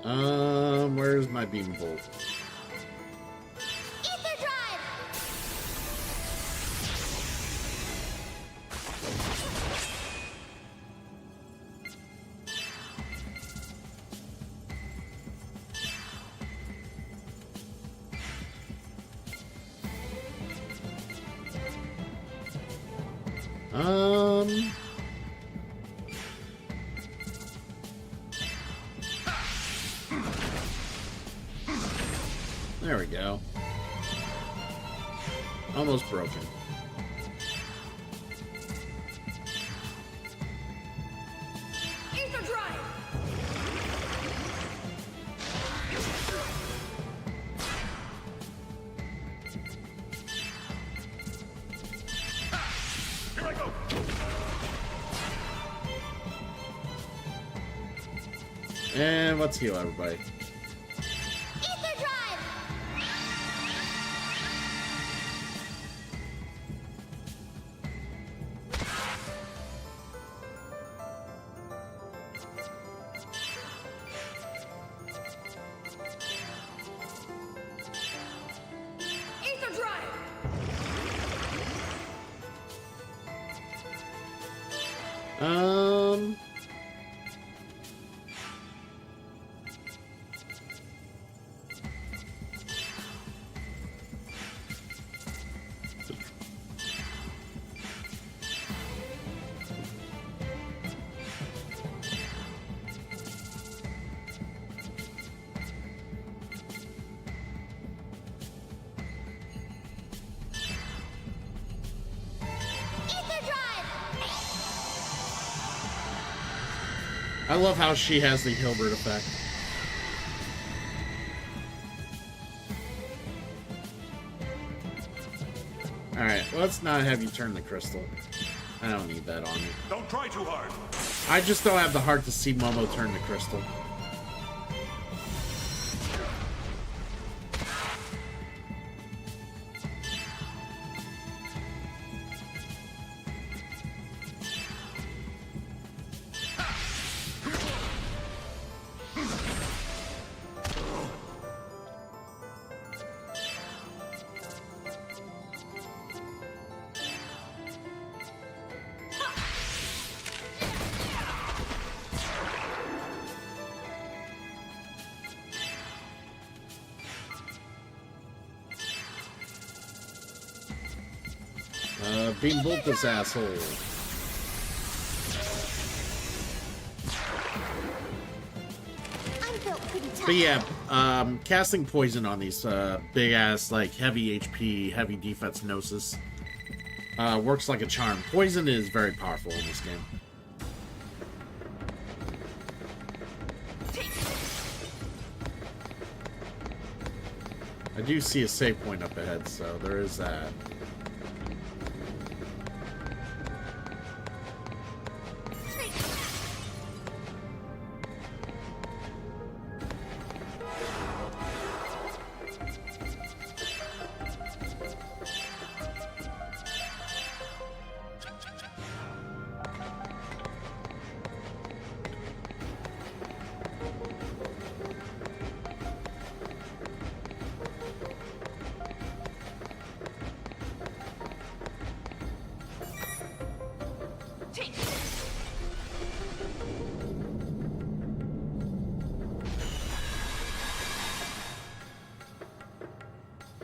Where's my beam bolt? Ether drive. There we go. Almost broken. Ether drive. Here I go. And let's heal everybody. Ether drive. Ether drive. Um... Ether drive. I love how she has the Hilbert effect. Alright, let's not have you turn the crystal. I don't need that on me. Don't try too hard. I just don't have the heart to see Momo turn the crystal. Beam bolt this asshole. I'm built pretty tough. But yeah, casting poison on these big ass, like heavy HP, heavy defense Gnosis works like a charm. Poison is very powerful in this game. I do see a save point up ahead, so there is that.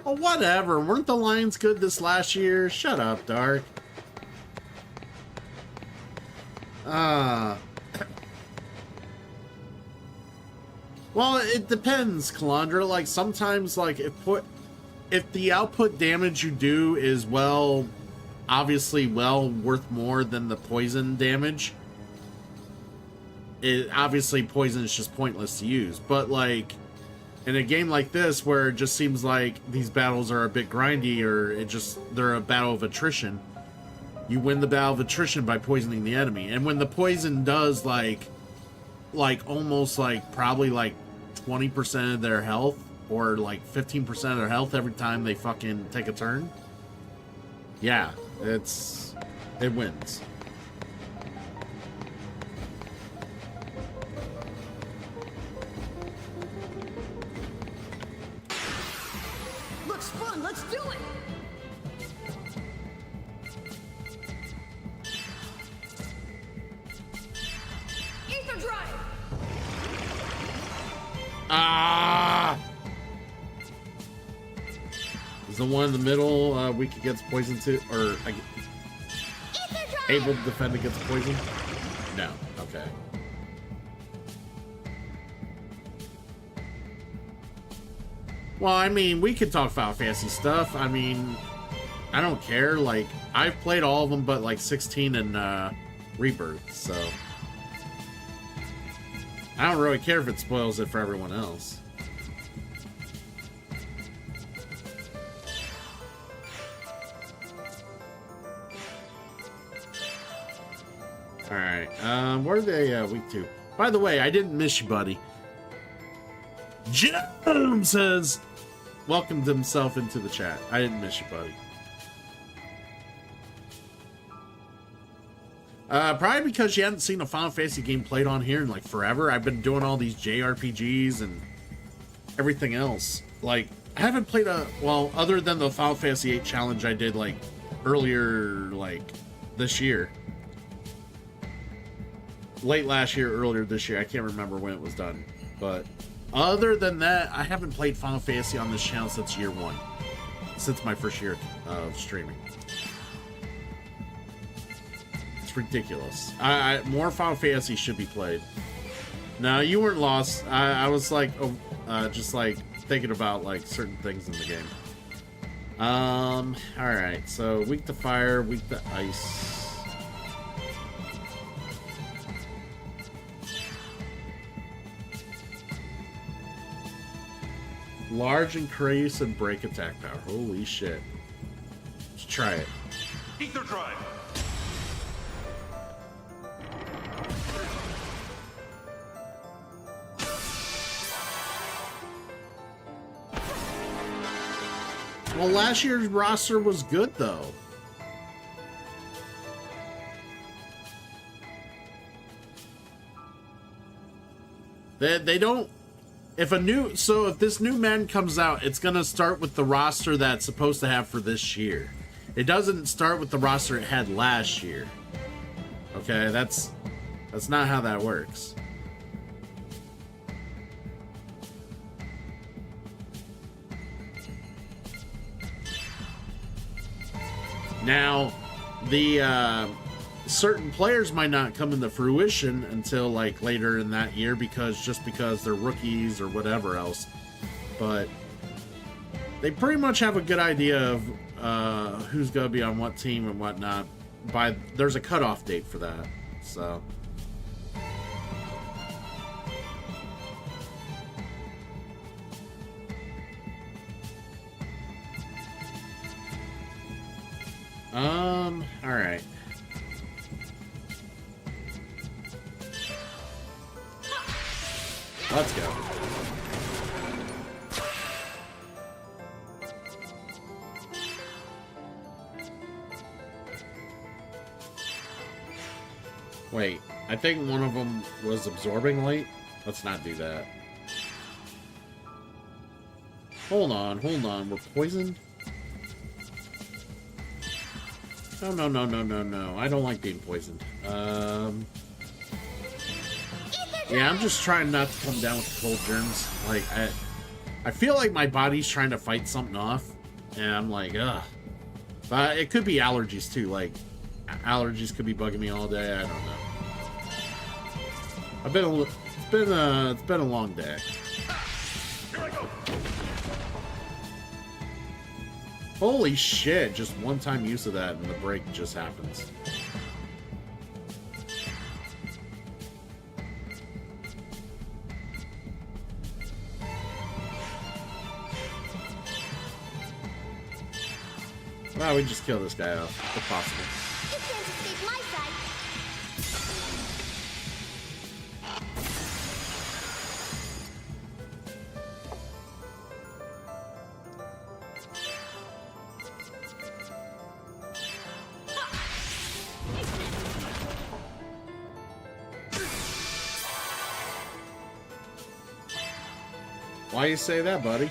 Oh, whatever. Weren't the Lions good this last year? Shut up, Dark. Well, it depends, Calandra. Like, sometimes, like, if the output damage you do is, well, obviously, well, worth more than the poison damage, obviously, poison is just pointless to use. But, like, in a game like this, where it just seems like these battles are a bit grindy, or they're a battle of attrition, you win the battle of attrition by poisoning the enemy. And when the poison does, like almost, like, probably, like, 20% of their health, or, like, 15% of their health every time they fucking take a turn, yeah, it wins. Ether Drive! Ah! Is the one in the middle weak against poison too? Or Ether Drive! able to defend against poison? No. Okay. Well, I mean, we could talk Final Fantasy stuff. I mean, I don't care. Like, I've played all of them but like 16 and Rebirth, so I don't really care if it spoils it for everyone else. Alright, where are they weak to? By the way, I didn't miss you, buddy. Jim says, welcomed himself into the chat. I didn't miss you, buddy. Probably because you hadn't seen a Final Fantasy game played on here in like forever. I've been doing all these JRPGs and everything else. Like, I haven't played well, other than the Final Fantasy VIII challenge I did like earlier, like this year. Late last year, earlier this year. I can't remember when it was done. But other than that, I haven't played Final Fantasy on this channel since year one. Since my first year of streaming. It's ridiculous. More Final Fantasy should be played. No, you weren't lost. I was like, just like thinking about like certain things in the game. Alright, so weak to fire, weak to ice. Large increase and break attack power. Holy shit. Let's try it. Ether Drive. Well, last year's roster was good, though. They don't... If this new man comes out, it's gonna start with the roster that's supposed to have for this year. It doesn't start with the roster it had last year. Okay, that's not how that works. Now, the certain players might not come into fruition until like later in that year because they're rookies or whatever else. But they pretty much have a good idea of who's gonna be on what team and whatnot. There's a cutoff date for that, so. All right. Let's go. Wait, I think one of them was absorbing light. Let's not do that. Hold on. We're poisoned? No. I don't like being poisoned. Yeah, I'm just trying not to come down with the cold germs. Like, I feel like my body's trying to fight something off, and I'm like, ugh. But it could be allergies too. Like, allergies could be bugging me all day. I don't know. It's been a long day. Here I go. Holy shit! Just one time use of that, and the break just happens. Well, we just kill this guy off, if possible. You can't escape my sight. Why you say that, buddy?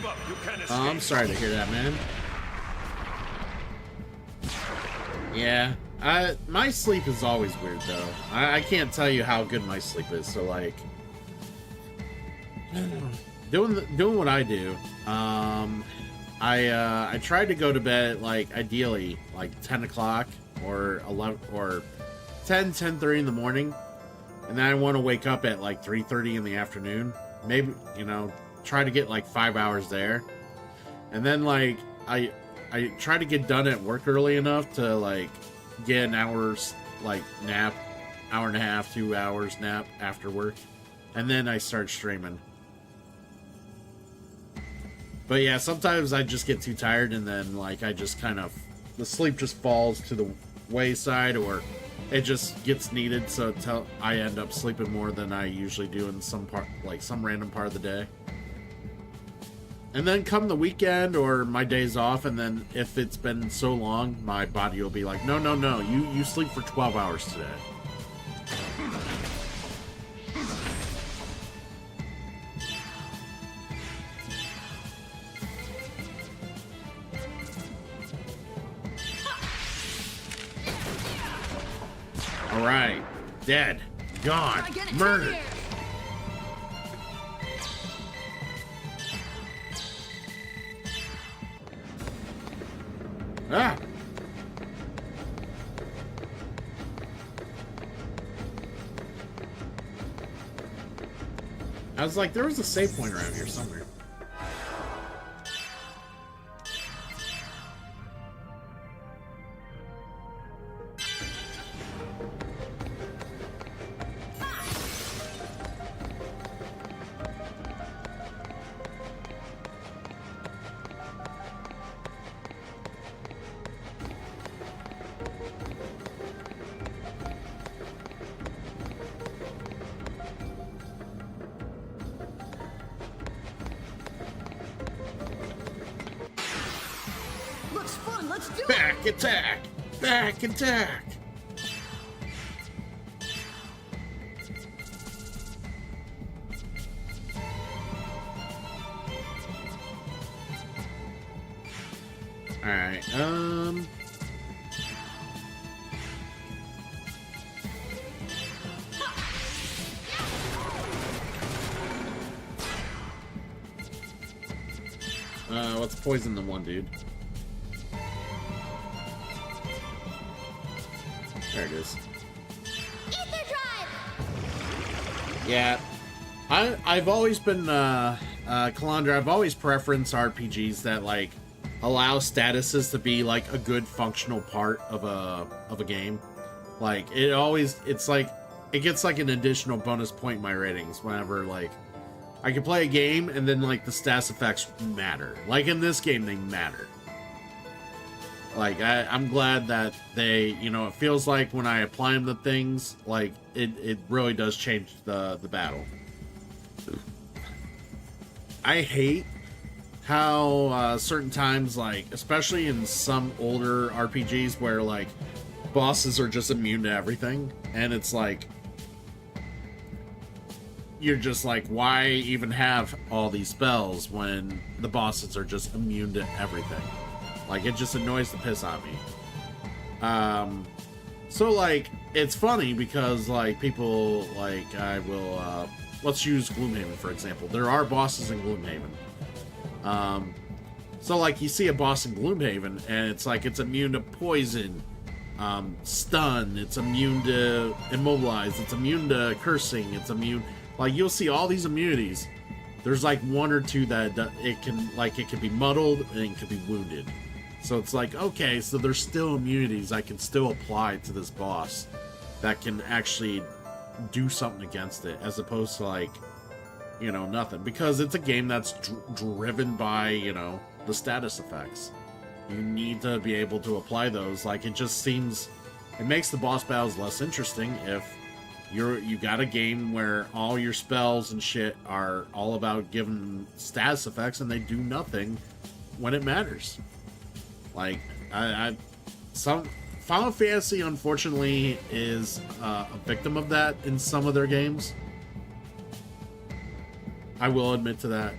up. You can't escape. Oh, I'm sorry to hear that, man. Yeah, my sleep is always weird though. I can't tell you how good my sleep is. So like, doing what I do. I tried to go to bed like ideally like 10 o'clock or 11 or 10:30 in the morning, and then I want to wake up at like 3:30 in the afternoon. Maybe, you know, try to get like 5 hours there, and then like I try to get done at work early enough to like get an hour's like nap, hour and a half, 2 hours nap after work, and then I start streaming. But yeah, sometimes I just get too tired, and then like I just kind of, the sleep just falls to the wayside, or it just gets needed, so I end up sleeping more than I usually do in some part, like some random part of the day. And then come the weekend or my days off, and then if it's been so long, my body will be like, no, you sleep for 12 hours today. All right, dead, gone, murdered. Ah! I was like, there was a save point around here somewhere. Looks fun. Let's do it. Back attack! Back attack! Alright, let's poison the one dude. There it is. Ether drive! Yeah. I've always been, Calandra, I've always preferenced RPGs that, like, allow statuses to be, like, a good functional part of a game. Like, it's like, it gets, like, an additional bonus point in my ratings whenever, like, I can play a game and then, like, the status effects matter. Like, in this game, they matter. Like, I'm glad that they, you know, it feels like when I apply them to things, like, it really does change the battle. I hate how certain times, like, especially in some older RPGs where, like, bosses are just immune to everything, and it's like, you're just like, why even have all these spells when the bosses are just immune to everything? Like, it just annoys the piss out of me. So, like, it's funny because, like, people, like, I will, let's use Gloomhaven, for example. There are bosses in Gloomhaven. So, like, you see a boss in Gloomhaven, and it's like, it's immune to poison, stun, it's immune to immobilize, it's immune to cursing, it's immune... Like, you'll see all these immunities. There's, like, one or two that it can be muddled, and it can be wounded. So it's like, okay, so there's still immunities I can still apply to this boss that can actually do something against it, as opposed to, like, you know, nothing. Because it's a game that's driven by, you know, the status effects. You need to be able to apply those. Like, it just seems... It makes the boss battles less interesting if you got a game where all your spells and shit are all about giving status effects, and they do nothing when it matters. Like, some Final Fantasy, unfortunately, is a victim of that in some of their games. I will admit to that.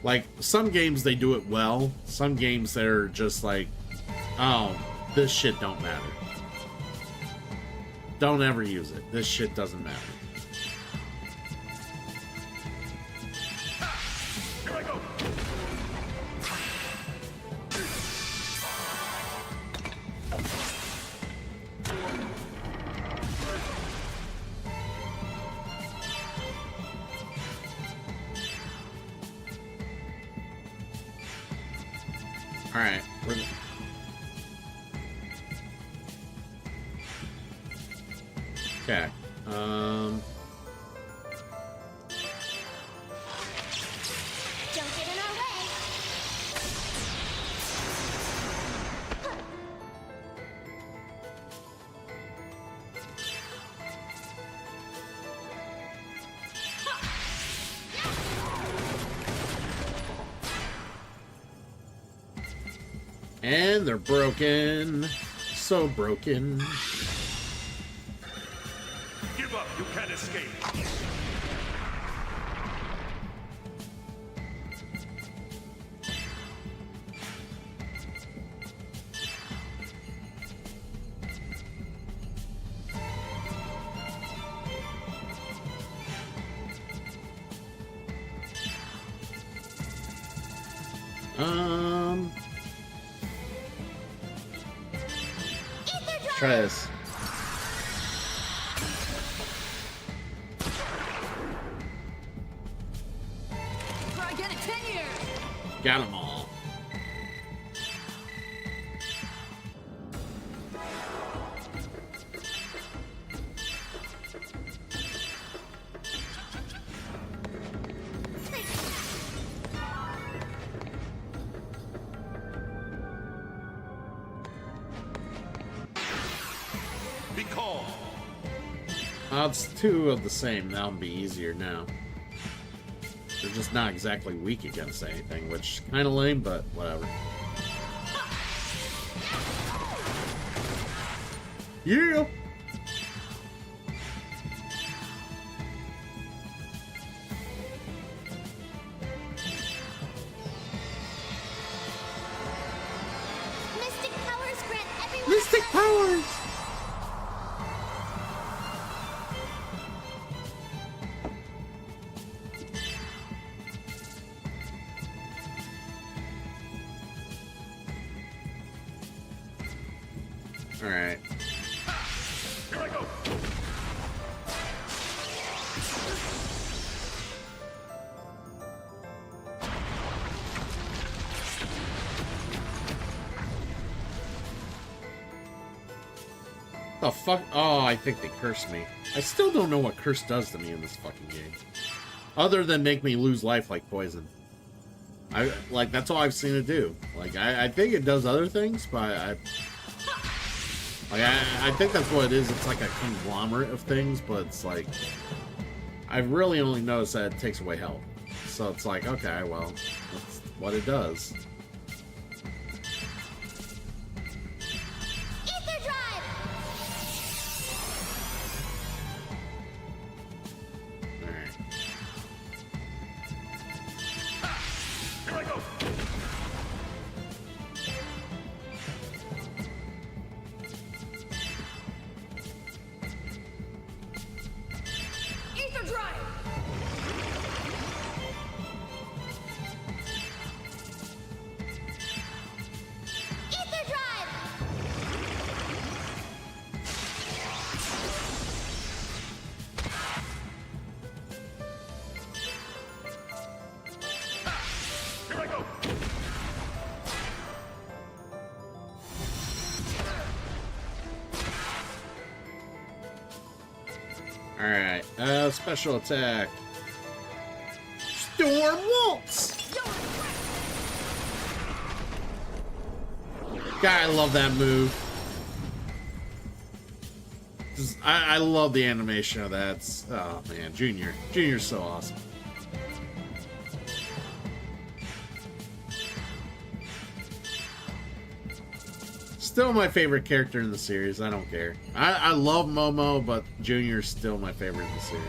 Like, some games, they do it well. Some games, they're just like, oh, this shit don't matter. Don't ever use it. This shit doesn't matter. Here I go. All right. Okay. Don't get in our way. And they're broken. So broken. Give up. You can't escape. Try this. Try again in 10 years. Got them all. Be calm. It's two of the same. That'll be easier now. They're just not exactly weak against anything, which is kind of lame, but whatever. Yeah! Mystic powers grant everyone. Mystic powers! Alright. Here I go. The fuck? Oh, I think they cursed me. I still don't know what curse does to me in this fucking game. Other than make me lose life like poison. That's all I've seen it do. Like, I think it does other things, but I think that's what it is. It's like a conglomerate of things, but it's like, I've really only noticed that it takes away health. So it's like, okay, well, that's what it does. Ether drive. Alright. Here I go. Ether drive. Ether drive. Here I go. Alright, special attack. Storm Waltz! God, I love that move. I love the animation of that. Oh man, Junior. Junior's so awesome. Still my favorite character in the series. I don't care. I love Momo, but Junior's still my favorite in the series.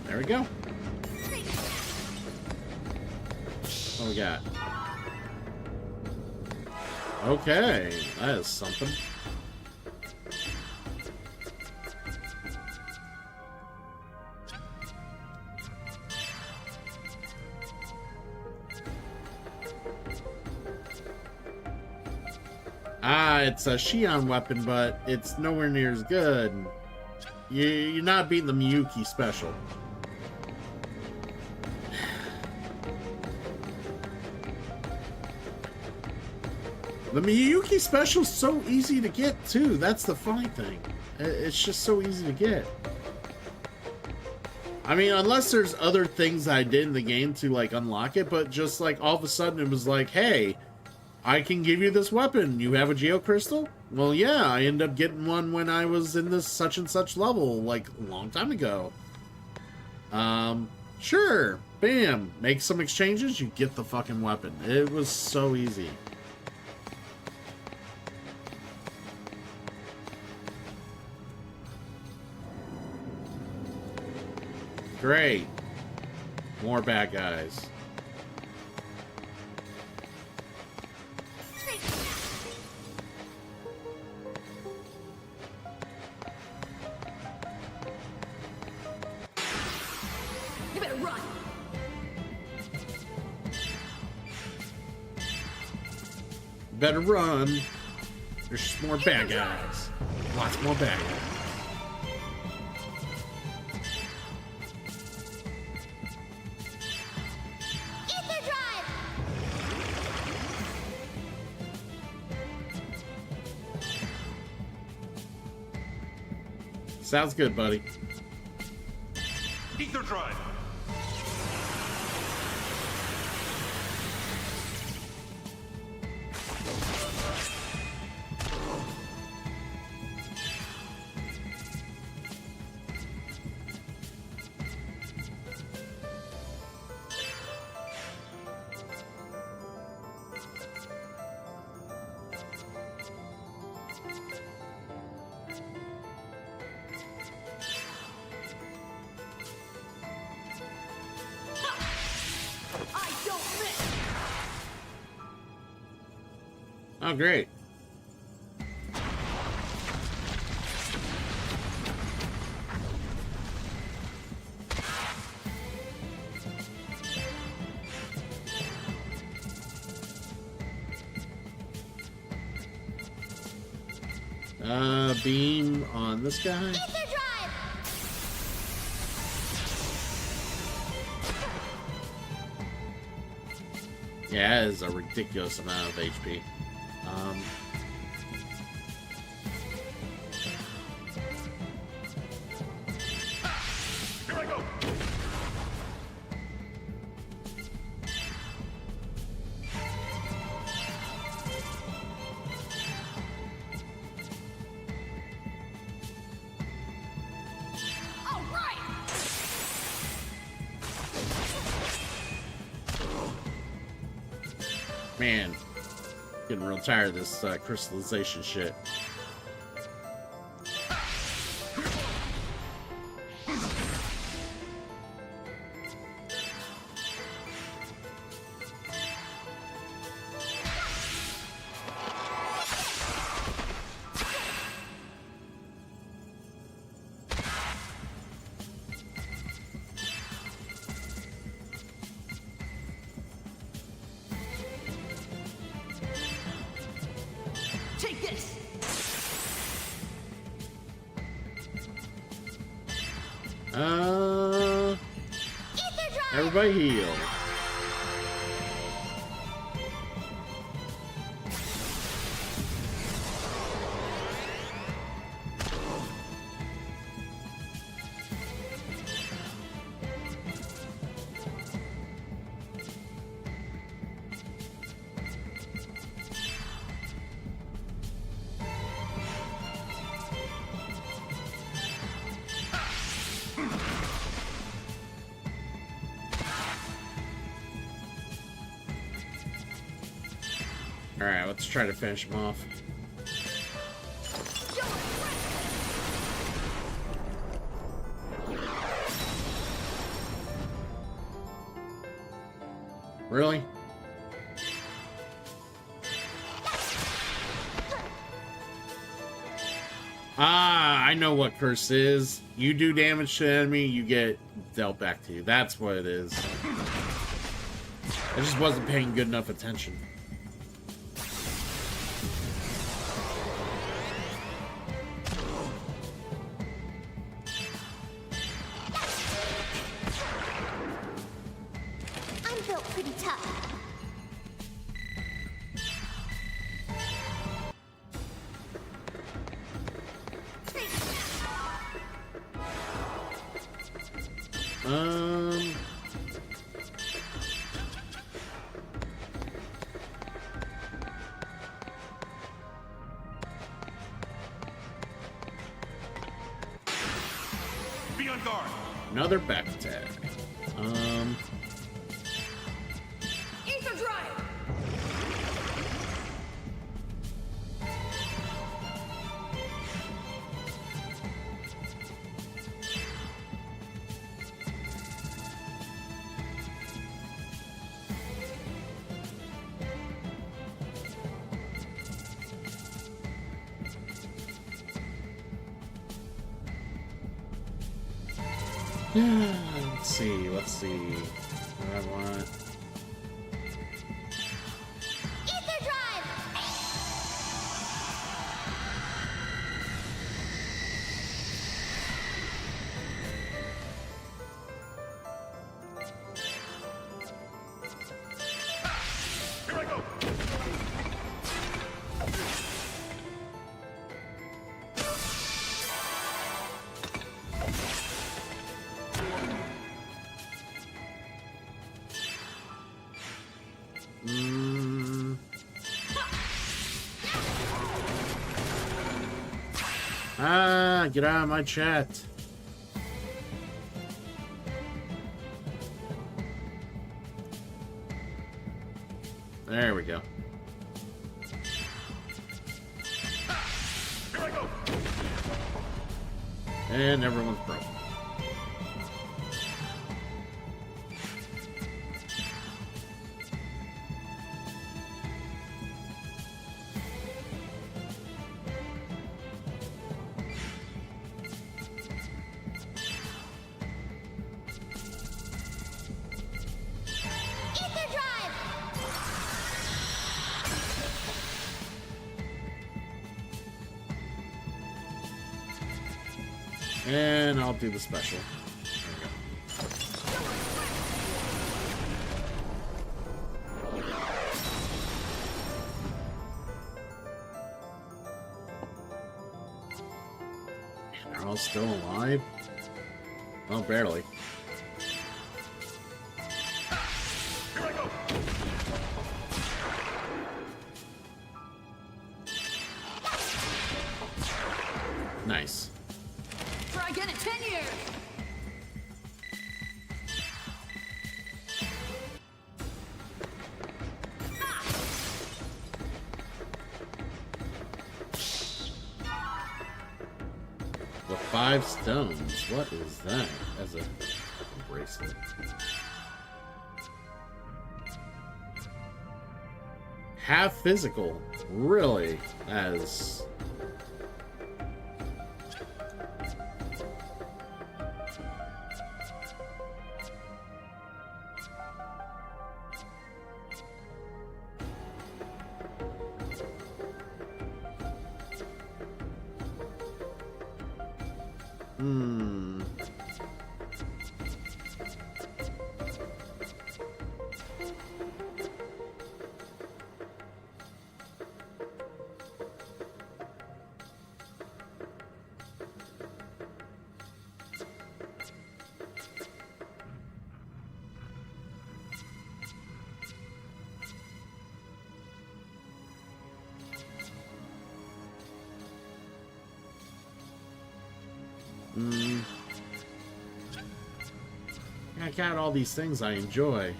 There we go. What we got? Okay, that is something. Ah, it's a Shion weapon, but it's nowhere near as good. You're not beating the Miyuki special. The Miyuki special's so easy to get, too. That's the funny thing. It's just so easy to get. I mean, unless there's other things I did in the game to, like, unlock it, but just, like, all of a sudden it was like, hey, I can give you this weapon. You have a Geocrystal? Well, yeah, I ended up getting one when I was in this such and such level, like, a long time ago. Sure. Bam. Make some exchanges, you get the fucking weapon. It was so easy. Great. More bad guys. You better run. Better run. There's just more bad guys. Lots more bad guys. Ether drive. Sounds good, buddy. Ether drive. I don't miss. Oh, great. Beam on this guy. Ether drive. Yeah, that is a ridiculous amount of HP. Here I go. All right. Man, getting real tired of this crystallization shit. Take this. Ether drive. Everybody heal. Alright, let's try to finish him off. Really? Ah, I know what curse is. You do damage to an enemy, you get dealt back to you. That's what it is. I just wasn't paying good enough attention. I'm built pretty tough. Um... Be on guard. Another back attack. Ether drive. Let's see. What I want. Ether drive. Here I go. Ah, get out of my chat. There we go. Here I go. And everyone's broke. Ether drive. And I'll do the special. There we go. They're all still alive? Well, barely. Here I go. Nice. Try again in 10 years. The 5 stones. What is that? As a bracelet. Half physical. Really? As... Hmm. I got all these things I enjoy.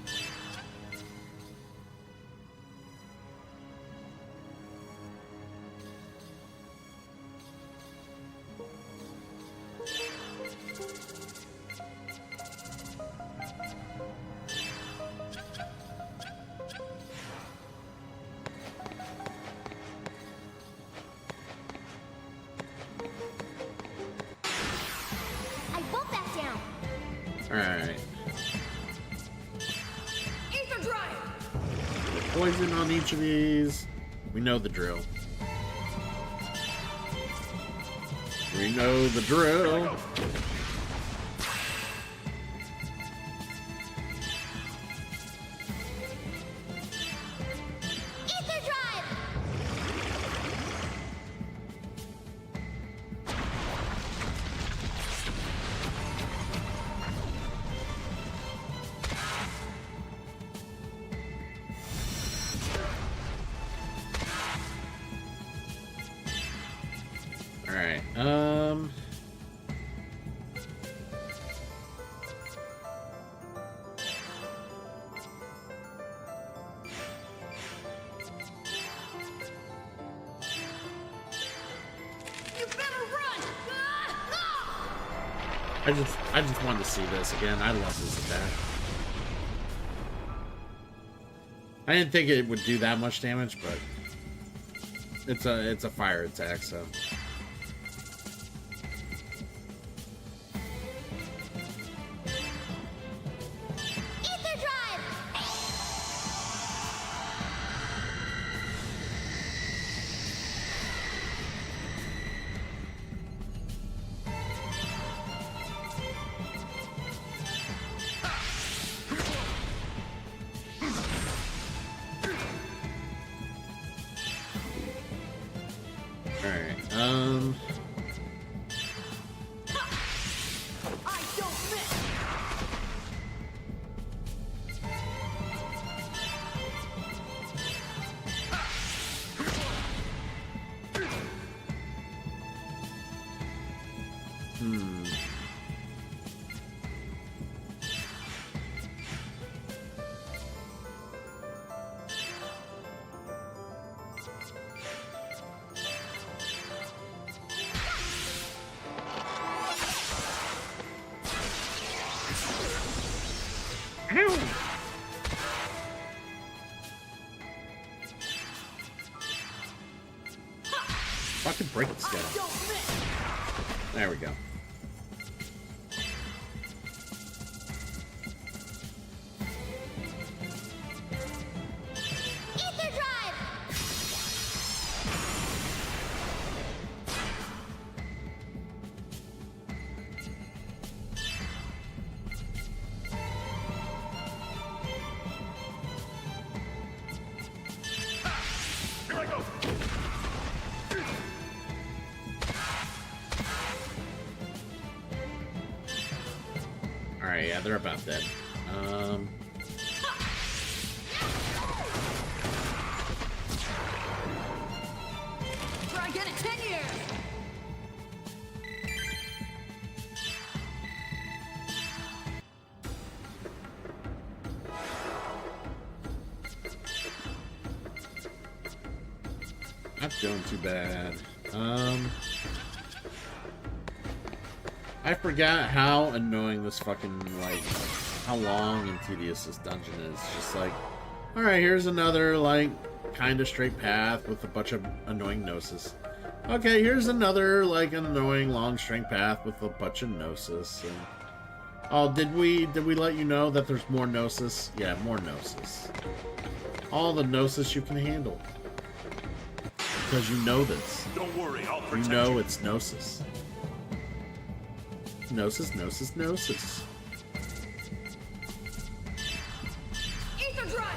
Alright. Ether drive. Poison on each of these. We know the drill. We know the drill. Ether drive. All right. You better run. I just wanted to see this again. I love this attack. I didn't think it would do that much damage, but it's a fire attack, so. Ether drive. All right. I don't miss. Fucking break this guy. Don't miss. There we go. Ether drive. Here I go. All right, yeah, they're about dead. Try again in 10 years. Not doing too bad. I forgot how annoying this fucking, like, how long and tedious this dungeon is. Just like, alright, here's another, like, kind of straight path with a bunch of annoying gnosis. Okay, here's another, like, an annoying long straight path with a bunch of gnosis. And, oh, did we let you know that there's more gnosis? Yeah, more gnosis. All the gnosis you can handle. Because you know this. Don't worry, I'll You protect know you. it's gnosis. Gnosis, gnosis, gnosis. Ether drive.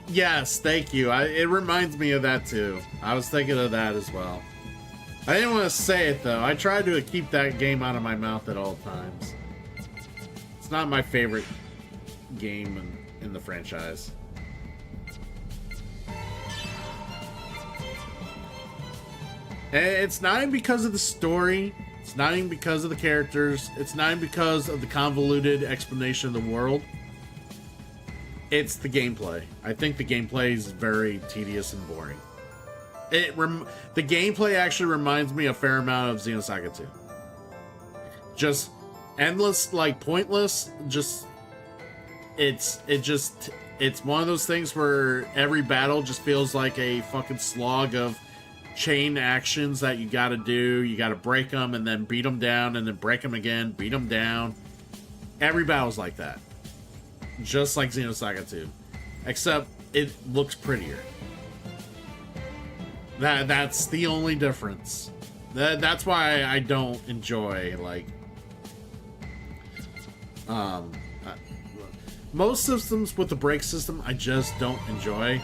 Yes, thank you. It reminds me of that too. I was thinking of that as well. I didn't want to say it though. I tried to keep that game out of my mouth at all times. It's not my favorite game in the franchise. And it's not even because of the story. It's not even because of the characters. It's not even because of the convoluted explanation of the world. It's the gameplay. I think the gameplay is very tedious and boring. The gameplay actually reminds me a fair amount of Xenosaga 2. Just endless, like pointless. Just it's one of those things where every battle just feels like a fucking slog of chain actions that you gotta do. You gotta break them and then beat them down and then break them again, beat them down. Every battle's like that. Just like Xenosaga 2. Except it looks prettier. That's the only difference. That's why I don't enjoy, like... most systems with the break system, I just don't enjoy.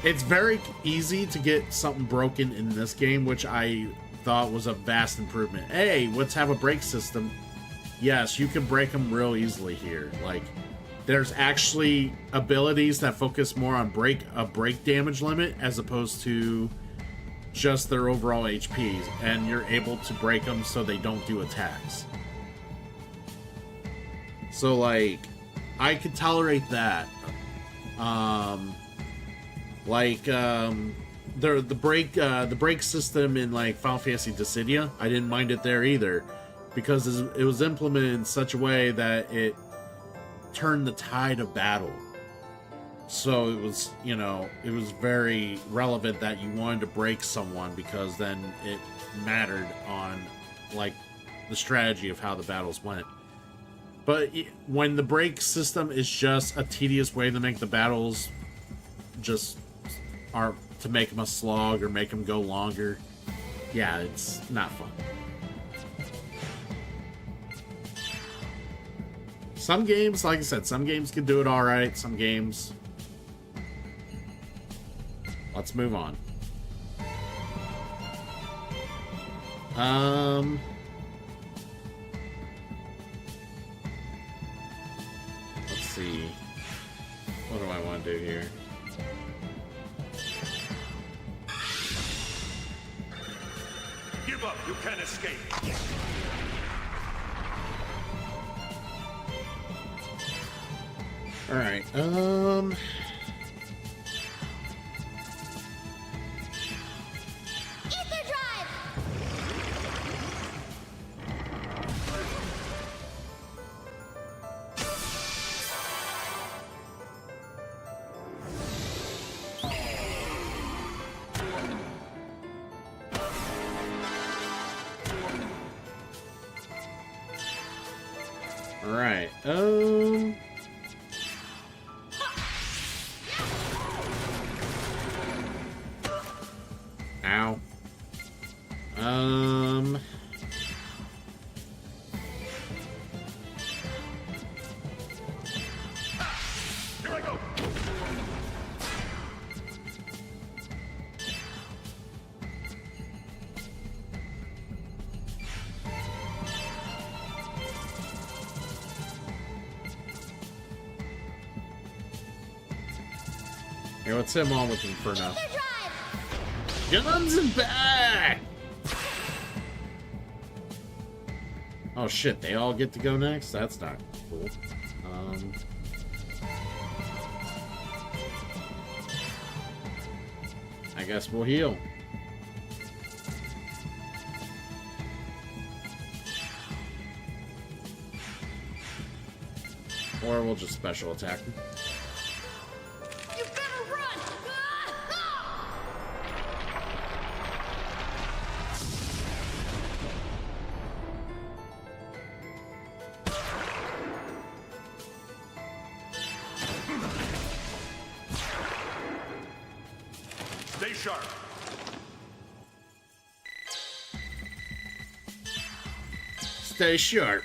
It's very easy to get something broken in this game, which I thought was a vast improvement. Hey, let's have a break system. Yes, you can break them real easily here. Like, there's actually abilities that focus more on a break damage limit as opposed to just their overall HP, and you're able to break them so they don't do attacks. So, like, I could tolerate that. The break system in like Final Fantasy Dissidia, I didn't mind it there either, because it was implemented in such a way that it turned the tide of battle. So it was, you know, it was very relevant that you wanted to break someone, because then it mattered on like the strategy of how the battles went. But when the break system is just a tedious way to make the battles just are to make them a slog or make them go longer, yeah, it's not fun. Some games, like I said, some games can do it all right. Some games. Let's move on. Let's see. What do I want to do here? Give up. You can't escape. All right. Ether drive. All right. Ow. Here I go. Here, let's hit him on with Inferno. Ether drive. Guns and back! Oh shit, they all get to go next? That's not cool. I guess we'll heal. Or we'll just special attack them. You better run. Stay sharp. Stay sharp.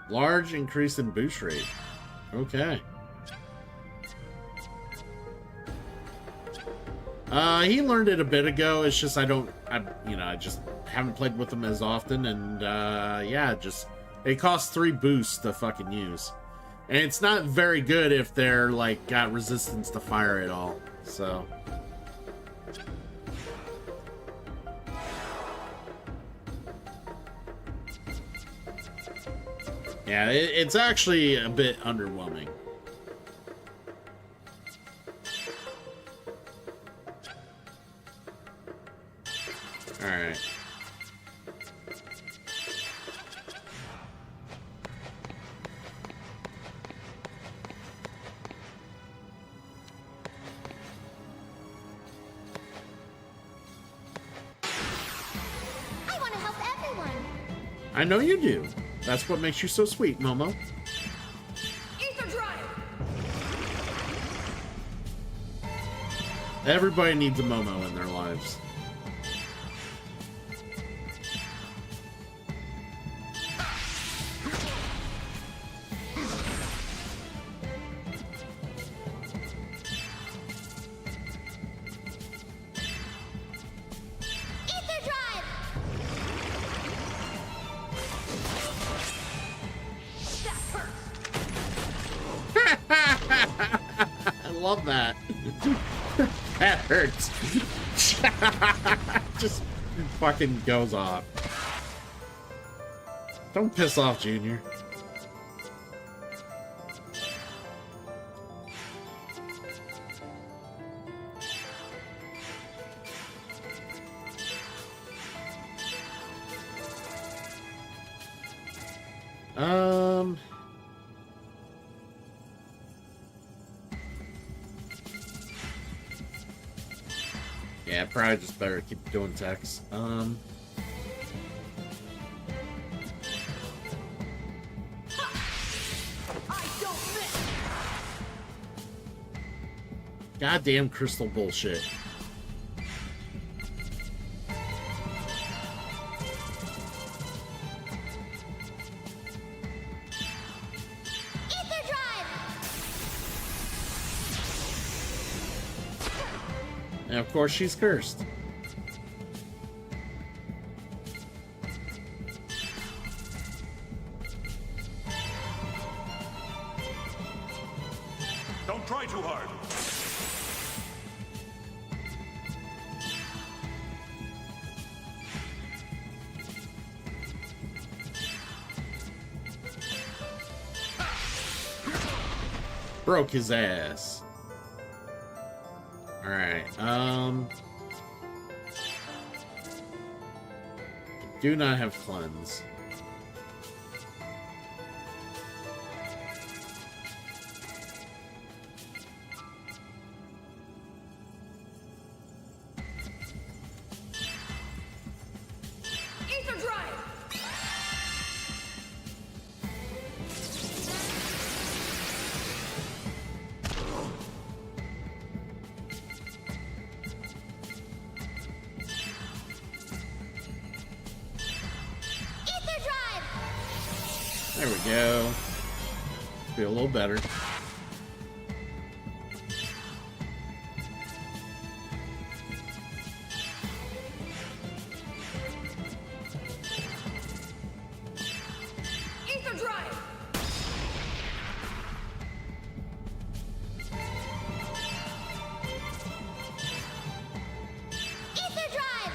Large increase in boost rate. Okay. He learned it a bit ago. It's just I just haven't played with him as often, and yeah, it costs 3 boosts to fucking use. And it's not very good if they're like got resistance to fire at all. So yeah, it's actually a bit underwhelming. All right. I know you do. That's what makes you so sweet, Momo. Ether drive. Everybody needs a Momo in their lives. Ether drive. That hurts. I love that. That hurts. Just fucking goes off. Don't piss off, Junior. Yeah, probably just better keep doing text. I don't miss. Goddamn crystal bullshit. Ether drive. And of course she's cursed. Don't try too hard. Broke his ass. Alright, do not have cleanse. Ether drive. Ether drive. There we go. Feel a little better. Ether drive. Ether drive.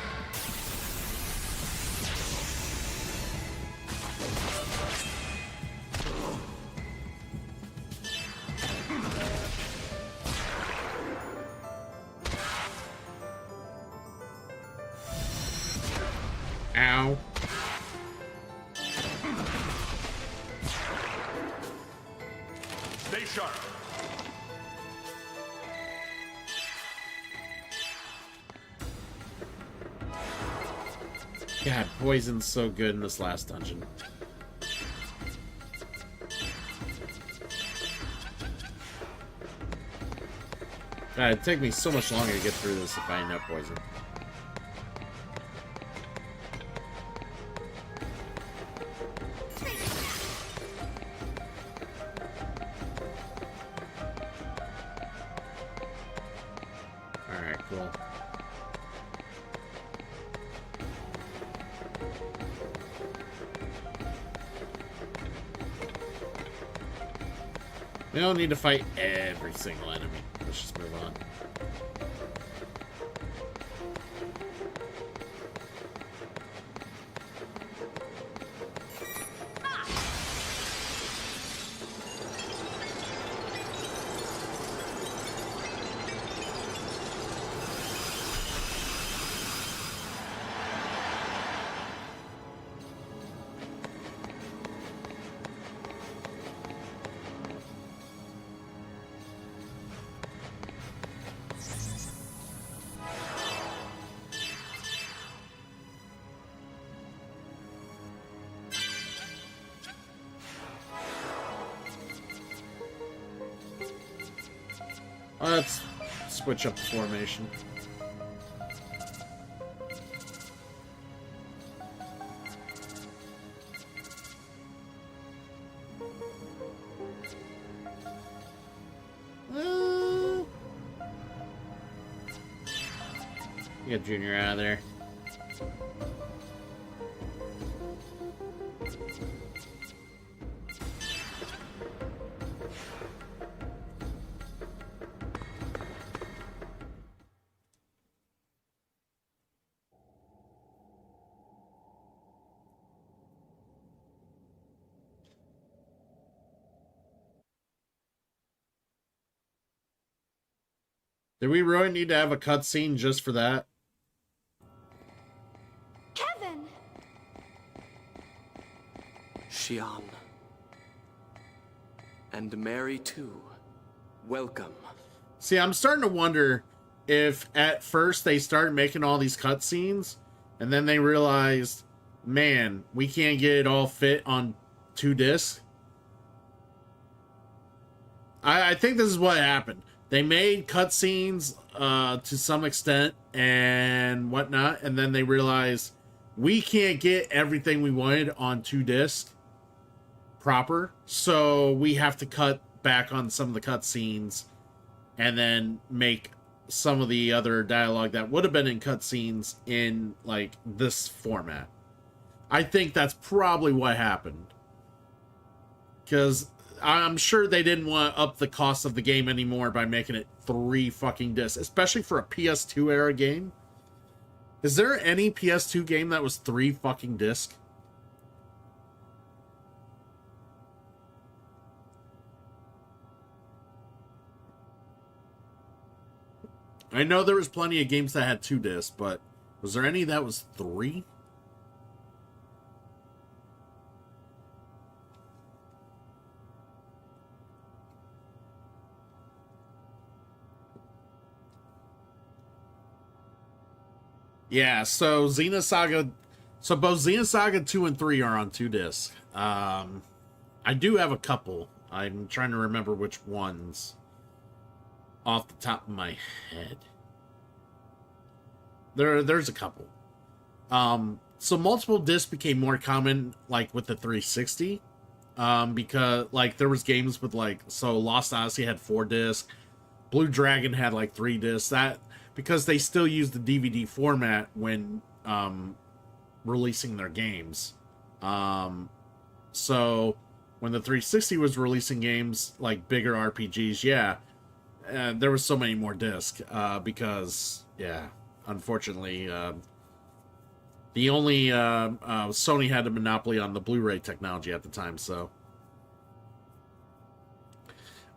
Ow. Stay sharp. God, poison's so good in this last dungeon. God, it'd take me so much longer to get through this if I didn't have poison. Alright, cool. We don't need to fight every single enemy. Let's just move on. Let's switch up the formation. Get Junior out of there. Do we really need to have a cutscene just for that? Kevin! Xian. And Mary too. Welcome. See, I'm starting to wonder if at first they started making all these cutscenes and then they realized, man, we can't get it all fit on 2 discs. I think this is what happened. They made cutscenes to some extent and whatnot, and then they realized we can't get everything we wanted on 2 discs proper, so we have to cut back on some of the cutscenes and then make some of the other dialogue that would have been in cutscenes in like this format. I think that's probably what happened, because I'm sure they didn't want to up the cost of the game anymore by making it 3 fucking discs, especially for a PS2 era game. Is there any PS2 game that was 3 fucking discs? I know there was plenty of games that had 2 discs, but was there any that was 3? Yeah, so Xenosaga, so both Xenosaga 2 and 3 are on 2 discs. I do have a couple. I'm trying to remember which ones off the top of my head. There's a couple. So multiple discs became more common, like with the 360, because like there was games with like, so Lost Odyssey had 4 discs, Blue Dragon had like 3 discs. That because they still use the DVD format when releasing their games. So when the 360 was releasing games like bigger RPGs, yeah, there was so many more discs because, yeah, unfortunately, the only Sony had a monopoly on the Blu-ray technology at the time. So,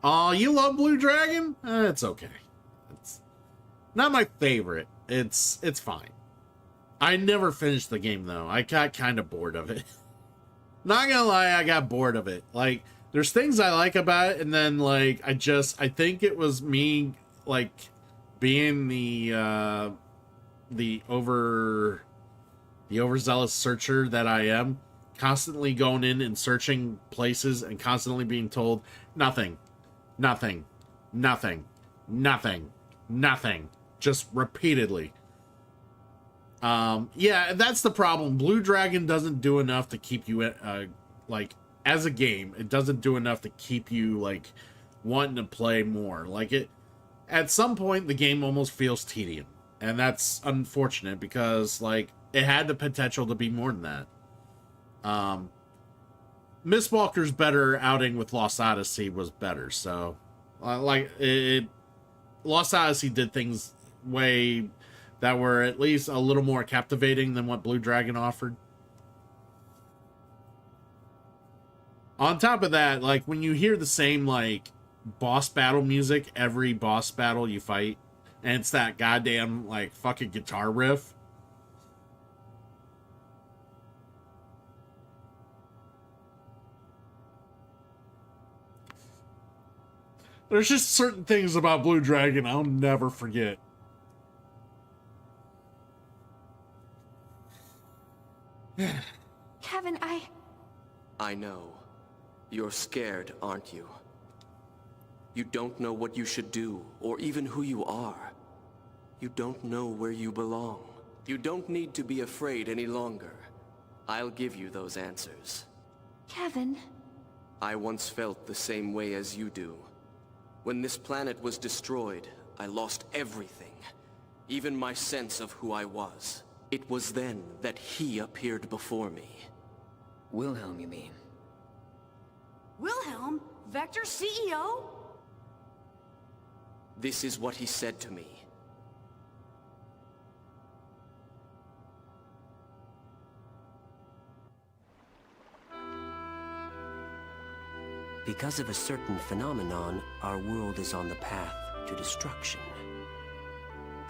oh, you love Blue Dragon? It's okay. It's not my favorite. It's fine. I never finished the game though. I got kind of bored of it. Not gonna lie, I got bored of it. Like, there's things I like about it, and then like I think it was me like being the overzealous searcher that I am, constantly going in and searching places and constantly being told nothing, nothing, nothing, nothing, nothing, just repeatedly. Yeah, that's the problem. Blue Dragon doesn't do enough to keep you like as a game. It doesn't do enough to keep you like wanting to play more. Like it at some point the game almost feels tedious, and that's unfortunate because like it had the potential to be more than that. Miss Walker's better outing with Lost Odyssey was better. So Lost Odyssey did things way that were at least a little more captivating than what Blue Dragon offered. On top of that, like when you hear the same like boss battle music every boss battle you fight, and it's that goddamn like fucking guitar riff. There's just certain things about Blue Dragon I'll never forget. Kevin, I know. You're scared, aren't you? You don't know what you should do, or even who you are. You don't know where you belong. You don't need to be afraid any longer. I'll give you those answers. Kevin. I once felt the same way as you do. When this planet was destroyed, I lost everything. Even my sense of who I was. It was then that he appeared before me. Wilhelm, you mean? Wilhelm? Vector's CEO? This is what he said to me. Because of a certain phenomenon, our world is on the path to destruction.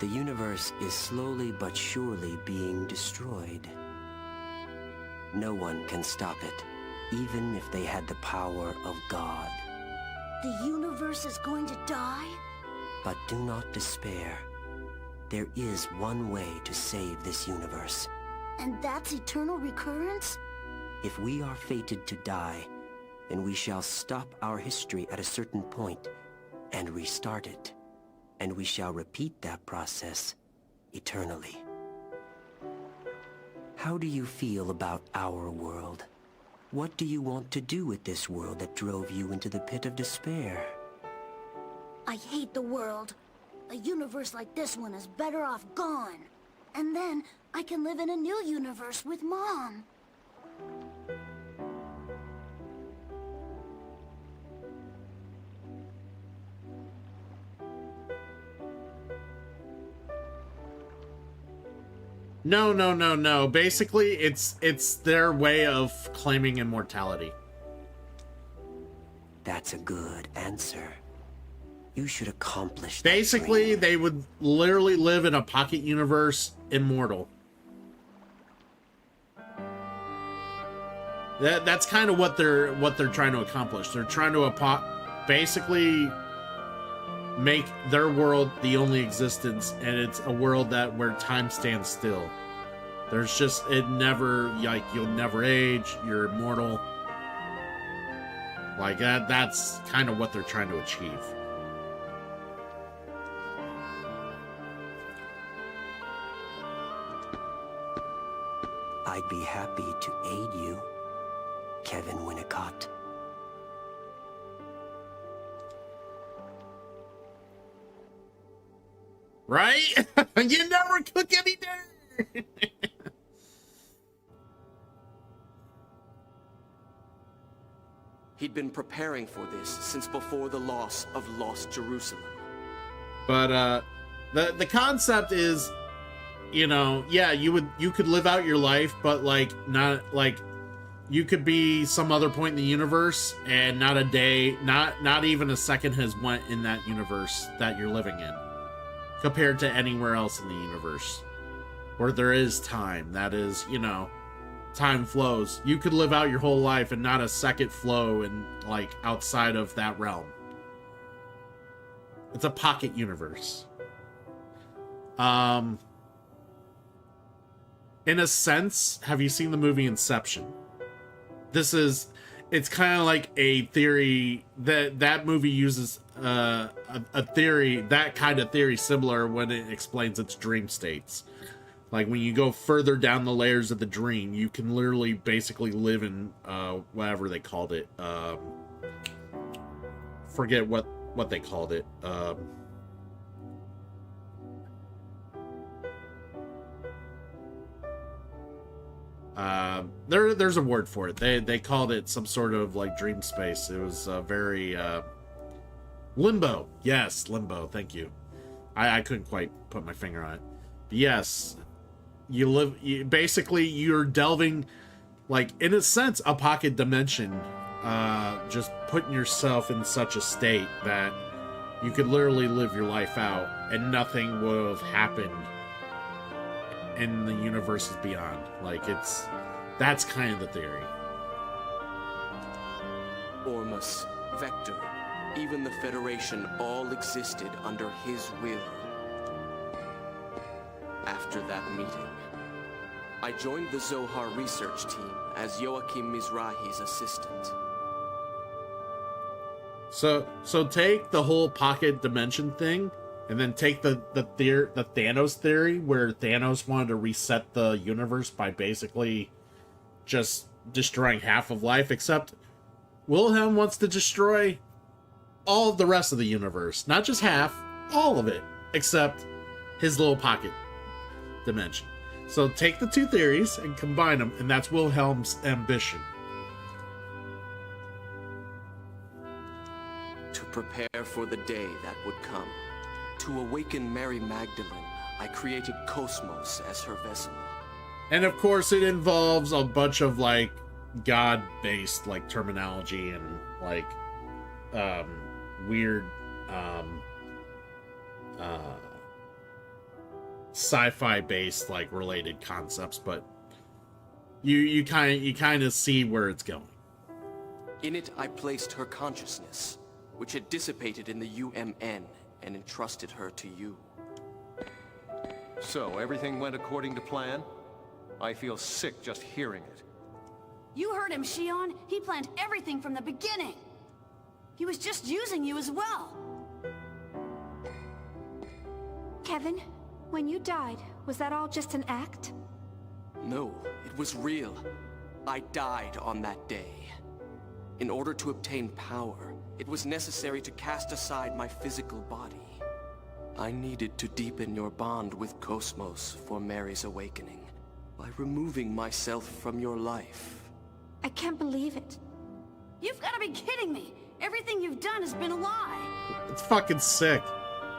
The universe is slowly but surely being destroyed. No one can stop it, even if they had the power of God. The universe is going to die? But do not despair. There is one way to save this universe. And that's eternal recurrence? If we are fated to die, then we shall stop our history at a certain point and restart it. And we shall repeat that process eternally. How do you feel about our world? What do you want to do with this world that drove you into the pit of despair? I hate the world. A universe like this one is better off gone. And then I can live in a new universe with Mom. No. Basically, it's their way of claiming immortality. That's a good answer. You should accomplish that Basically, dream. they would literally live in a pocket universe, immortal. That's kind of what they're trying to accomplish. They're trying to basically make their world the only existence, and it's a world where time stands still. There's just you'll never age, you're immortal. Like that's kind of what they're trying to achieve. I'd be happy to aid you, Kevin Winnicott. Right? You never cook any dinner. He'd been preparing for this since before the loss of Lost Jerusalem. But the concept is, yeah, you could live out your life, but you could be some other point in the universe, and not a day, not even a second has went in that universe that you're living in, compared to anywhere else in the universe where there is time. That is, time flows. You could live out your whole life and not a second flow in outside of that realm. It's a pocket universe. In a sense, have you seen the movie Inception? It's kind of like a theory that movie uses a theory, that kind of theory similar when it explains its dream states. Like when you go further down the layers of the dream, you can literally basically live in whatever they called it. Forget what they called it. There's a word for it. They called it some sort of dream space. It was very limbo. Yes, limbo. Thank you. I couldn't quite put my finger on it. But yes, basically you're delving, in a sense, a pocket dimension. Just putting yourself in such a state that you could literally live your life out and nothing would have happened in the universes beyond. That's kind of the theory. Ormus, Vector, even the Federation all existed under his will. After that meeting, I joined the Zohar research team as Joachim Mizrahi's assistant. So take the whole pocket dimension thing, and then take the Thanos theory, where Thanos wanted to reset the universe by basically just destroying half of life, except Wilhelm wants to destroy all of the rest of the universe. Not just half, all of it, except his little pocket dimension. So take the two theories and combine them, and that's Wilhelm's ambition. To prepare for the day that would come. To awaken Mary Magdalene, I created Cosmos as her vessel. And of course it involves a bunch of like god-based like terminology and like weird sci-fi based like related concepts, but you kind of see where it's going. In it I placed her consciousness, which had dissipated in the UMN, and entrusted her to you. So, everything went according to plan? I feel sick just hearing it. You heard him, Shion. He planned everything from the beginning. He was just using you as well. Kevin, when you died, was that all just an act? No, it was real. I died on that day. In order to obtain power, it was necessary to cast aside my physical body. I needed to deepen your bond with Cosmos for Mary's awakening by removing myself from your life. I can't believe it. You've got to be kidding me. Everything you've done has been a lie. It's fucking sick.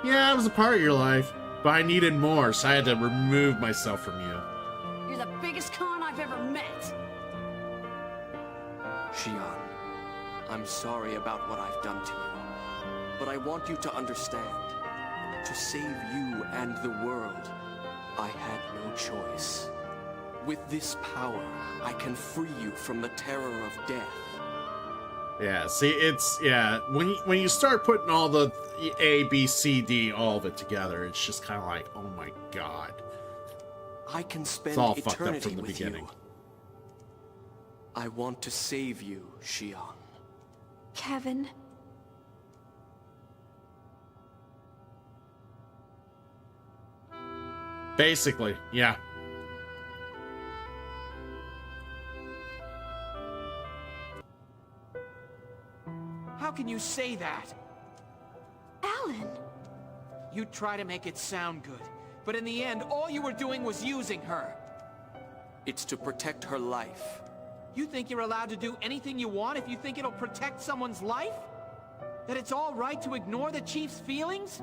Yeah, it was a part of your life, but I needed more, so I had to remove myself from you. You're the biggest con I've ever met. Shion, I'm sorry about what I've done to you, but I want you to understand. To save you and the world, I had no choice. With this power, I can free you from the terror of death. Yeah, see, when you start putting all the A, B, C, D, all of it together, it's just kind of like, oh my god. I can spend It's all fucked up eternity from the with beginning. you. I want to save you, Shion. Kevin. Basically, yeah. How can you say that? Alan. You try to make it sound good, but in the end, all you were doing was using her. It's to protect her life. You think you're allowed to do anything you want if you think it'll protect someone's life? That it's all right to ignore the Chief's feelings?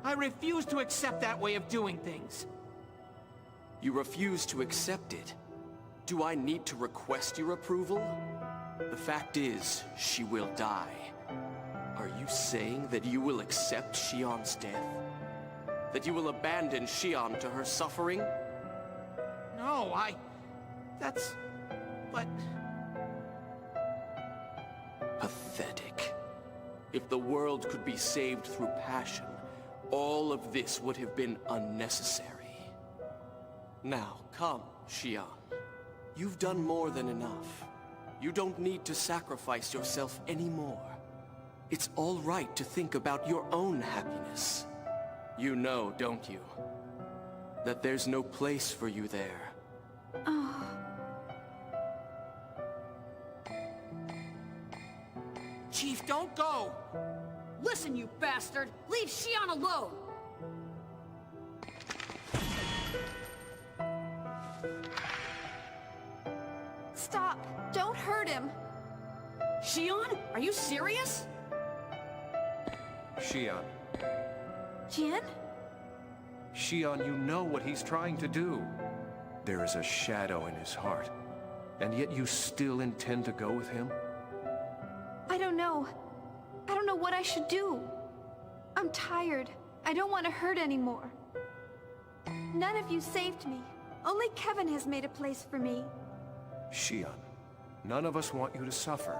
I refuse to accept that way of doing things. You refuse to accept it. Do I need to request your approval? The fact is, she will die. Are you saying that you will accept Shion's death? That you will abandon Shion to her suffering? No, that's... but... Pathetic. If the world could be saved through passion, all of this would have been unnecessary. Now, come, Shion. You've done more than enough. You don't need to sacrifice yourself anymore. It's all right to think about your own happiness. You know, don't you? That there's no place for you there. Oh. Chief, don't go! Listen, you bastard. Leave Shion alone. Stop! Don't hurt him! Shion, are you serious? Shion. Jian? Shion, you know what he's trying to do. There is a shadow in his heart. And yet you still intend to go with him? I don't know. I don't know what I should do. I'm tired. I don't want to hurt anymore. None of you saved me. Only Kevin has made a place for me. Shion, none of us want you to suffer.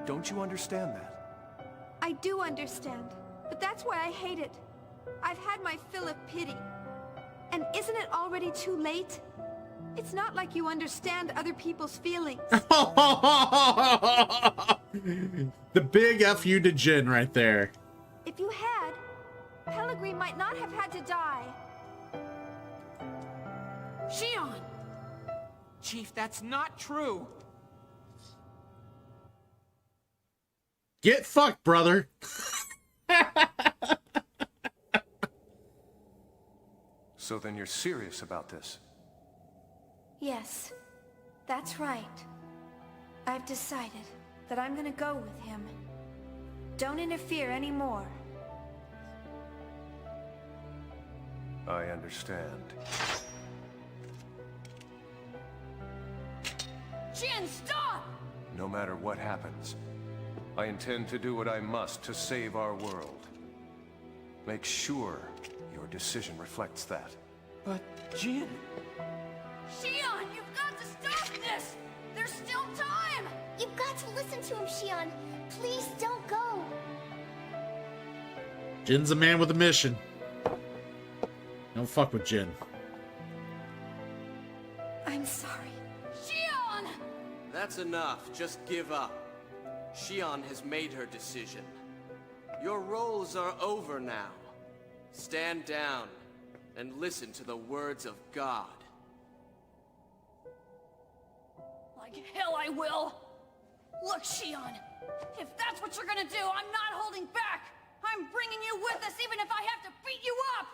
Don't you understand that? I do understand, but that's why I hate it. I've had my fill of pity. And isn't it already too late? It's not like you understand other people's feelings. The big F you to Jin right there. If you had, Pellegrin might not have had to die. Shion! Chief, that's not true. Get fucked, brother. So then you're serious about this? Yes, that's right. I've decided that I'm gonna go with him. Don't interfere anymore. I understand. Jin, stop! No matter what happens, I intend to do what I must to save our world. Make sure your decision reflects that. But, Jin... Shion, you've got to stop this! There's still time! You've got to listen to him, Shion. Please don't go. Jin's a man with a mission. Don't fuck with Jin. I'm sorry. Shion! That's enough. Just give up. Shion has made her decision. Your roles are over now. Stand down and listen to the words of God. Like hell I will! Look, Shion, if that's what you're gonna do, I'm not holding back! I'm bringing you with us even if I have to beat you up!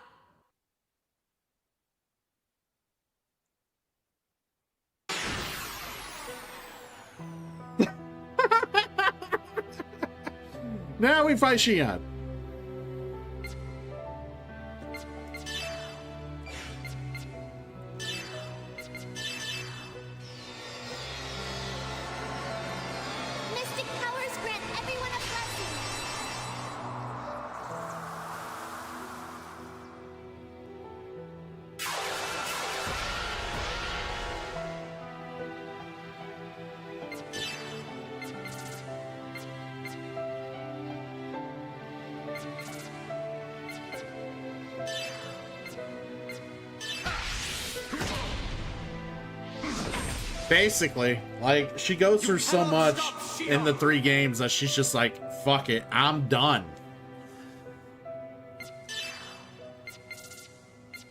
Now we fight Shion. Mystic powers grant everyone a blessing. Basically, like, she goes through so much in the 3 games that she's just like, fuck it, I'm done.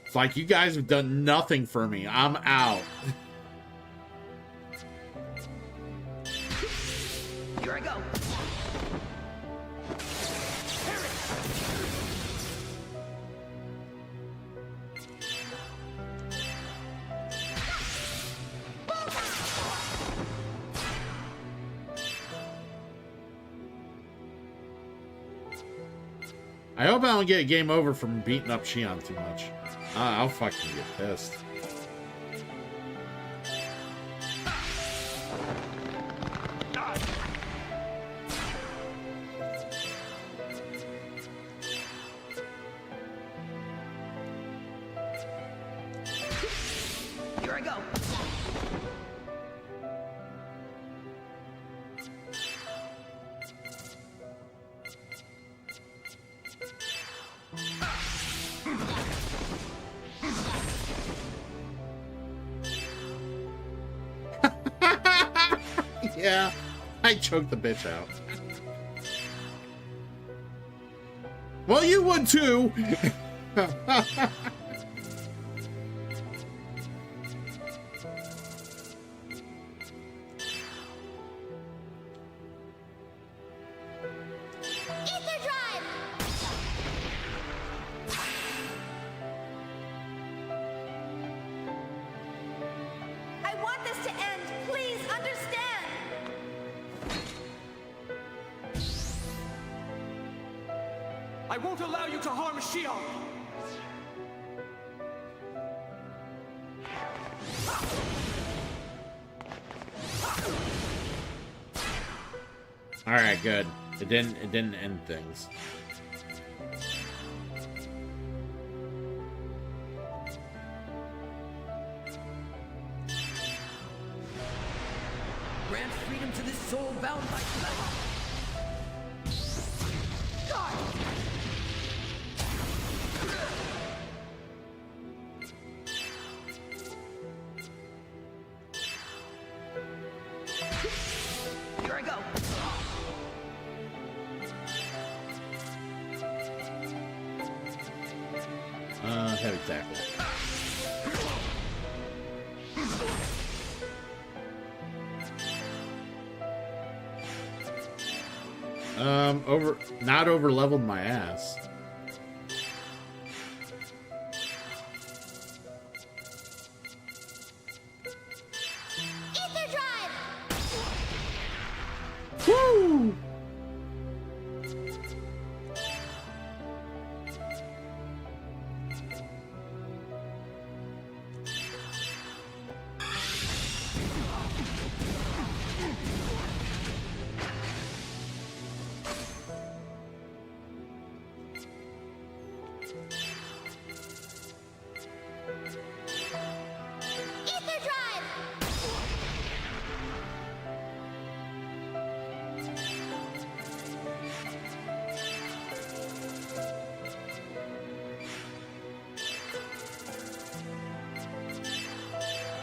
It's like, you guys have done nothing for me. I'm out. Here I go! I hope I don't get a game over from beating up Shion too much. I'll fucking get pissed. Here I go! Yeah, I choked the bitch out. Well, you would too. Ether drive! I want this to end. Please understand. I won't allow you to harm Shion! All right, good. It didn't end things. Grant freedom to this soul bound by pleasure. Here I go! heavy tackle. Not over leveled my ass. Ether drive! Woo! Ether drive!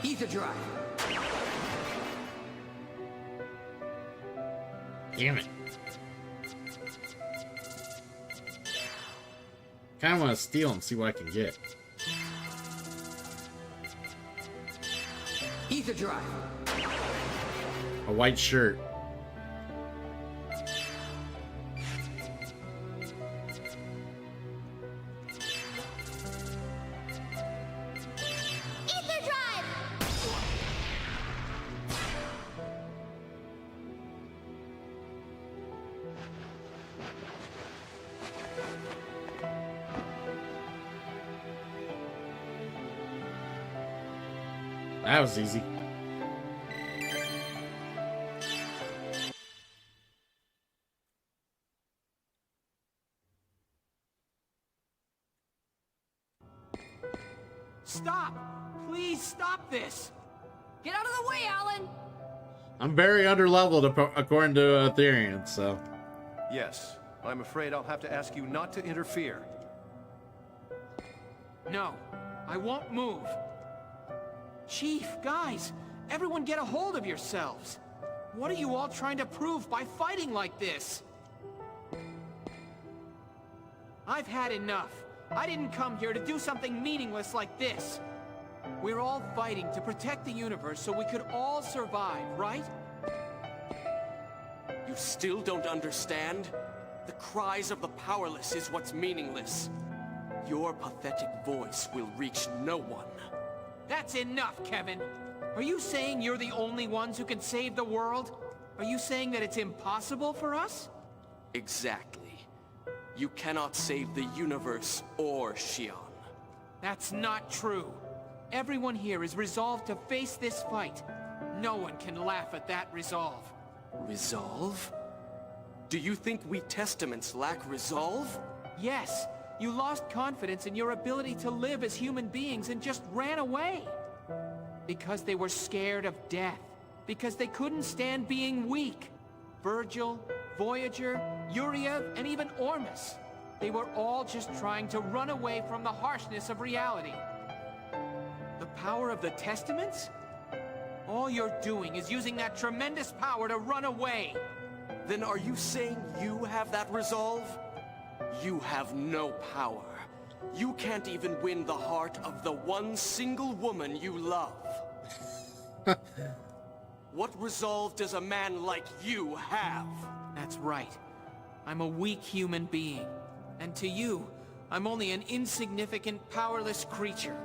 Ether drive. Damn it. Kind of want to steal and see what I can get. Ether drive. A white shirt. Ether drive! That was easy. Stop! Please stop this! Get out of the way, Alan! I'm very underleveled according to Ethereum, so. Yes, I'm afraid I'll have to ask you not to interfere. No, I won't move. Chief, guys, everyone get a hold of yourselves. What are you all trying to prove by fighting like this? I've had enough. I didn't come here to do something meaningless like this. We're all fighting to protect the universe so we could all survive, right? You still don't understand? The cries of the powerless is what's meaningless. Your pathetic voice will reach no one. That's enough, Kevin. Are you saying you're the only ones who can save the world? Are you saying that it's impossible for us? Exactly. You cannot save the universe or Xion. That's not true. Everyone here is resolved to face this fight. No one can laugh at that resolve. Resolve? Do you think we Testaments lack resolve? Yes, you lost confidence in your ability to live as human beings and just ran away. Because they were scared of death. Because they couldn't stand being weak. Virgil, Voyager, Uriev, and even Ormus. They were all just trying to run away from the harshness of reality. The power of the Testaments? All you're doing is using that tremendous power to run away. Then are you saying you have that resolve? You have no power. You can't even win the heart of the one single woman you love. What resolve does a man like you have? That's right. I'm a weak human being. And to you, I'm only an insignificant, powerless creature.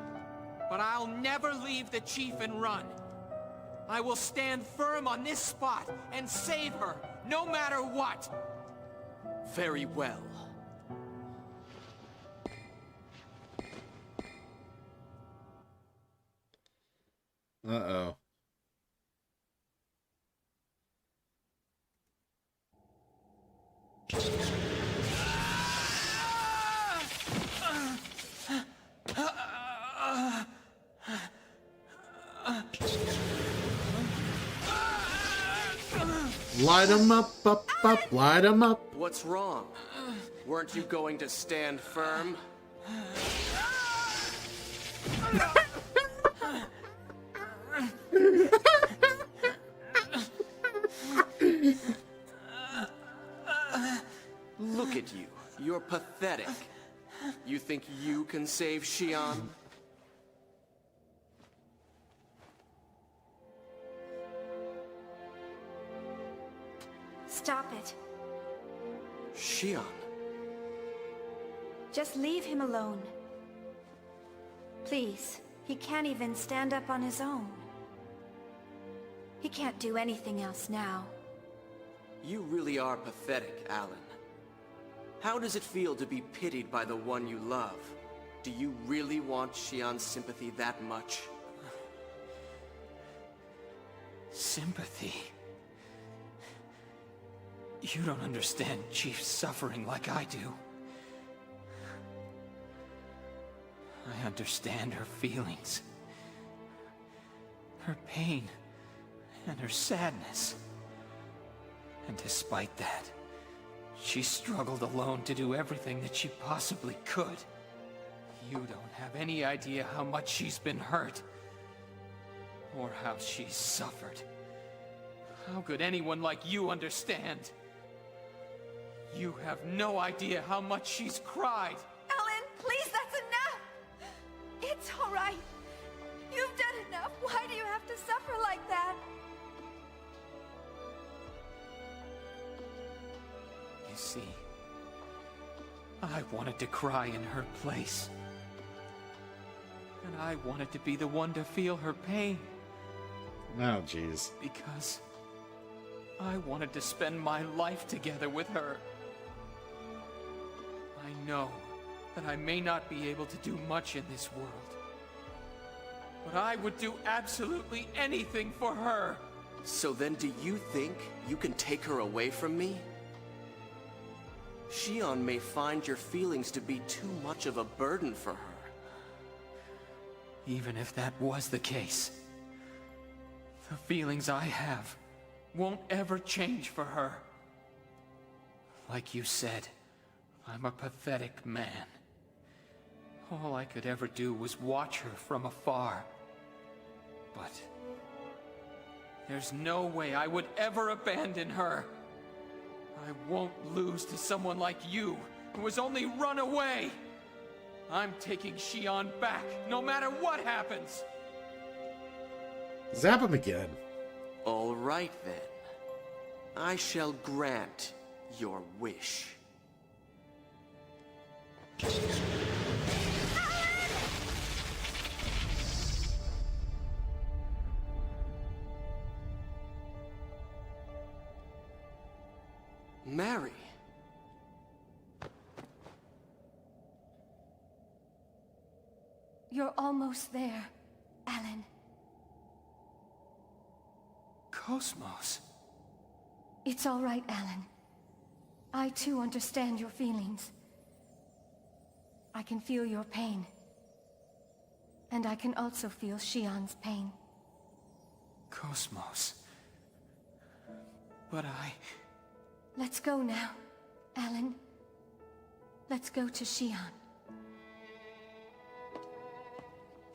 But I'll never leave the Chief and run. I will stand firm on this spot and save her, no matter what. Very well. Uh-oh. Light 'em up, light 'em up. What's wrong? Weren't you going to stand firm? Look at you. You're pathetic. You think you can save Xi'an? Stop it. Xi'an? Just leave him alone. Please. He can't even stand up on his own. He can't do anything else now. You really are pathetic, Alan. How does it feel to be pitied by the one you love? Do you really want Xi'an's sympathy that much? Sympathy? You don't understand Chief's suffering like I do. I understand her feelings. Her pain and her sadness. And despite that, she struggled alone to do everything that she possibly could. You don't have any idea how much she's been hurt. Or how she's suffered. How could anyone like you understand? You have no idea how much she's cried. Alan, please, that's enough! It's all right. You've done enough. Why do you have to suffer like that? You see, I wanted to cry in her place. And I wanted to be the one to feel her pain. Oh, jeez. Because I wanted to spend my life together with her. I know that I may not be able to do much in this world. But I would do absolutely anything for her. So then do you think you can take her away from me? Xi'an may find your feelings to be too much of a burden for her. Even if that was the case, the feelings I have won't ever change for her. Like you said, I'm a pathetic man. All I could ever do was watch her from afar. But there's no way I would ever abandon her. I won't lose to someone like you, who has only run away. I'm taking Xi'an back, no matter what happens. Zap him again. All right, then. I shall grant your wish. Mary. You're almost there, Alan. Cosmos. It's all right, Alan. I too understand your feelings. I can feel your pain. And I can also feel Xi'an's pain. Cosmos. But Let's go now, Alan. Let's go to Xi'an.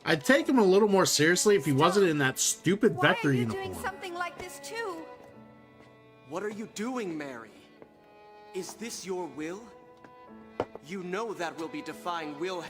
I'd take him a little more seriously if he wasn't in that stupid Vector uniform. Why are you doing something like this too? What are you doing, Mary? Is this your will? You know that will be defying will.